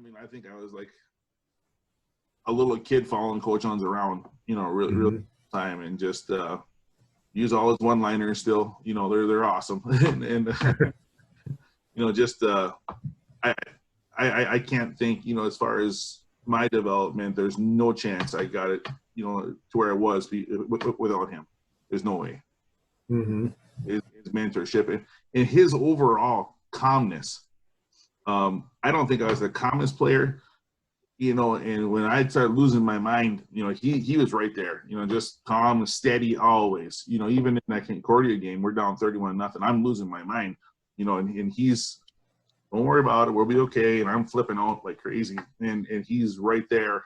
mean, I think I was like a little kid following Coach Uns around, really time, and just use all his one-liners still. They're awesome. and just I can't think, as far as my development, there's no chance I got it, to where I was without him. There's no way. Mm-hmm. His mentorship and his overall calmness. I don't think I was the calmest player, and when I started losing my mind, he was right there, just calm and steady always. Even in that Concordia game, we're down 31-0. I'm losing my mind, and he's, don't worry about it, we'll be okay. And I'm flipping out like crazy. And he's right there,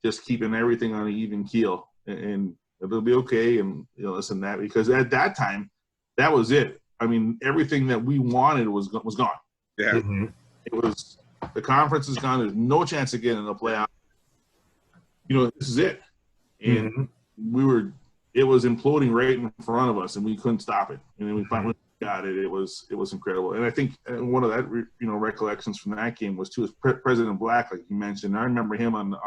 just keeping everything on an even keel. And it'll be okay. And, this and that, because at that time, that was it. I mean, everything that we wanted was gone. Yeah. Mm-hmm. It was, the conference is gone. There's no chance of getting in the playoff. This is it. And it was imploding right in front of us, and we couldn't stop it. And then we finally got it. It was incredible. And I think one of that, recollections from that game was too, is President Black, like you mentioned. I remember him on the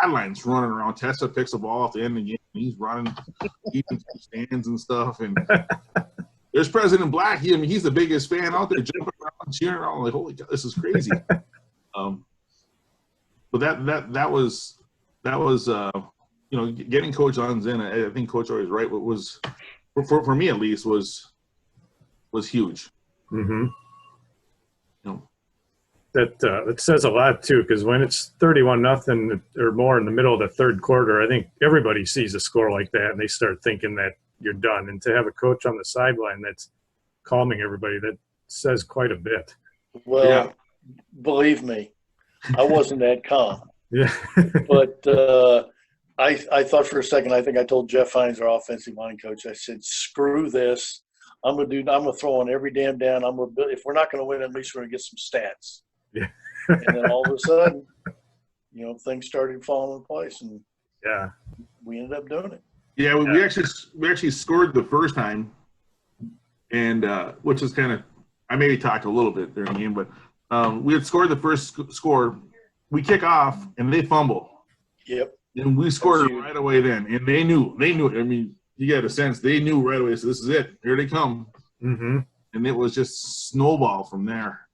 sidelines running around. Tesfa picks the ball at the end of the game, and he's running, keeping stands and stuff. And there's President Black. He's the biggest fan out there, jumping around, cheering around, like, holy God, this is crazy. But that was getting Coach Uns in. I think Coach Awrey is right. What was for me at least was huge. Mm-hmm. That says a lot too, because when it's 31-0 or more in the middle of the third quarter, I think everybody sees a score like that and they start thinking that you're done. And to have a coach on the sideline that's calming everybody, that says quite a bit. Well, believe me, I wasn't that calm. Yeah. But I thought for a second, I think I told Jeff Hines, our offensive line coach, I said, screw this. I'm gonna throw on every damn down. If we're not gonna win, at least we're gonna get some stats. Yeah. And then all of a sudden, things started falling in place, and we ended up doing it. Yeah, we actually scored the first time, and which is kind of, I maybe talked a little bit during the game, but we had scored the first score. We kick off, and they fumble. Yep. And we scored it right away then, and they knew. I mean, you get a sense they knew right away. So this is it. Here they come. Mm-hmm. And it was just snowball from there.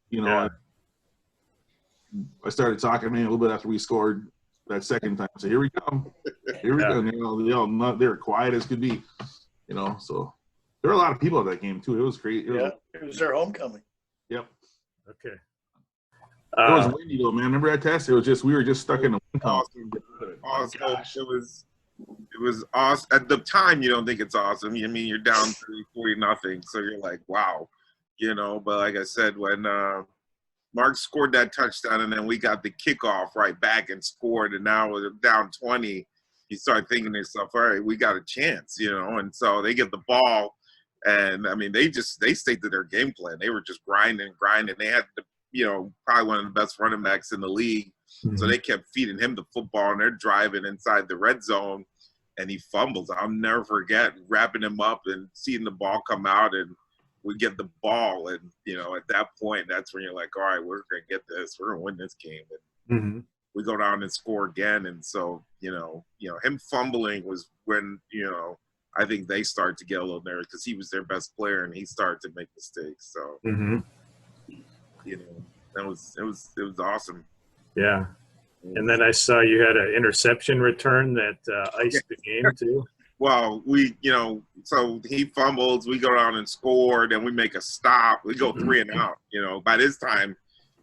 I started talking to me a little bit after we scored that second time. So here we come. Here we go. They were quiet as could be. So there were a lot of people at that game too. It was great. It was their homecoming. Yep. Okay. It was windy though, man. Remember that test? It was just, we were just stuck in the wind tunnel. Awesome. It was awesome. At the time, you don't think it's awesome. I mean, you're down 30-40-0, so you're like, wow, But like I said, when Mark scored that touchdown and then we got the kickoff right back and scored, and now we're down 20, you start thinking to yourself, all right, we got a chance, And so they get the ball, and I mean, they stayed to their game plan. They were just grinding. They had the probably one of the best running backs in the league. Mm-hmm. So they kept feeding him the football, and they're driving inside the red zone, and he fumbles. I'll never forget wrapping him up and seeing the ball come out, and we get the ball. And, at that point, that's when you're like, all right, we're going to get this. We're going to win this game. And we go down and score again. And so, him fumbling was when, I think they start to get a little nervous because he was their best player, and he started to make mistakes. So, it was awesome. Yeah. And then I saw you had an interception return that iced the game too. Well, so he fumbles, we go down and score, then we make a stop. We go 3 and out. By this time,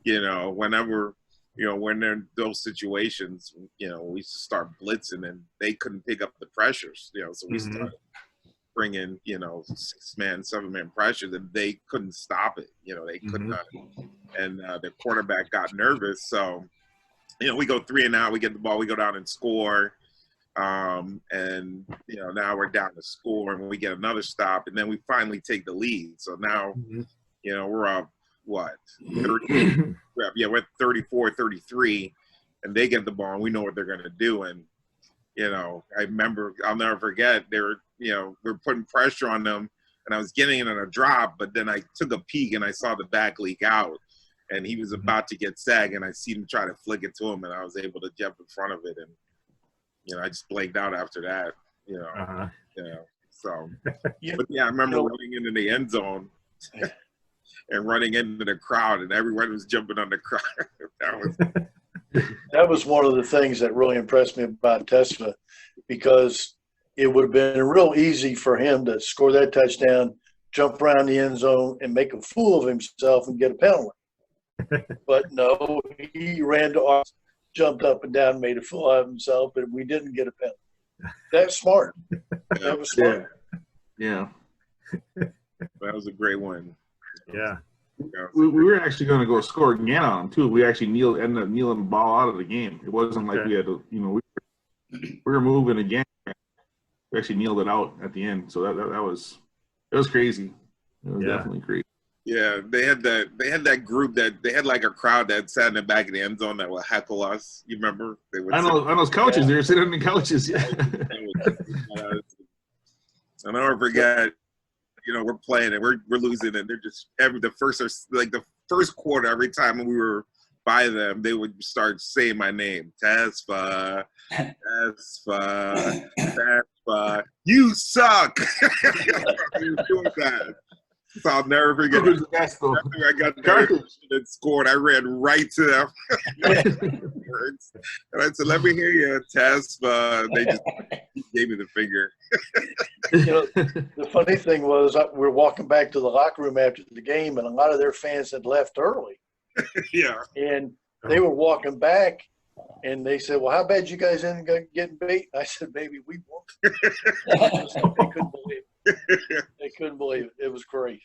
whenever, when they're in those situations, we used to start blitzing, and they couldn't pick up the pressures, so we started bringing, 6-man, 7-man pressure, that they couldn't stop it. They could not. And the quarterback got nervous. So, we go 3 and out, we get the ball, we go down and score. And, now we're down to score, and we get another stop, and then we finally take the lead. So now, we're up, what? 30, we're 34-33, and they get the ball, and we know what they're going to do. And, I remember, I'll never forget, they were, we're putting pressure on them, and I was getting it on a drop, but then I took a peek and I saw the back leak out. and he was about to get sagged, and I seen him try to flick it to him, and I was able to jump in front of it, and I just blanked out after that. So, but yeah, I remember running into the end zone and running into the crowd, and everyone was jumping on the crowd. That was one of the things that really impressed me about Tesfa, because it would have been real easy for him to score that touchdown, jump around the end zone, and make a fool of himself and get a penalty. But no, he ran to us, jumped up and down, made a fool of himself, but we didn't get a penalty. That's smart. That was smart. Yeah. That was a great one. Yeah. We were actually going to go score again on him, too. We actually ended up kneeling the ball out of the game. It wasn't like we had to, we were moving again. We actually kneeled it out at the end. So that was crazy. It was definitely crazy. Yeah, they had that group that they had like a crowd that sat in the back of the end zone that would heckle us. You remember? They would on those couches. They were sitting on the couches. Yeah. I'll never forget. We're playing and we're losing, and they're just the first quarter. Every time we were by them, they would start saying my name, Tesfa. You suck. He was doing that. So I'll never forget. After I got there and scored, I ran right to them. And I said, "Let me hear you, Tesfa." They just gave me the finger. The funny thing was, we're walking back to the locker room after the game, and a lot of their fans had left early. Yeah. And they were walking back, and they said, "Well, how bad you guys ended up getting beat?" I said, "Baby, we won." They couldn't believe it. They couldn't believe it. It was great.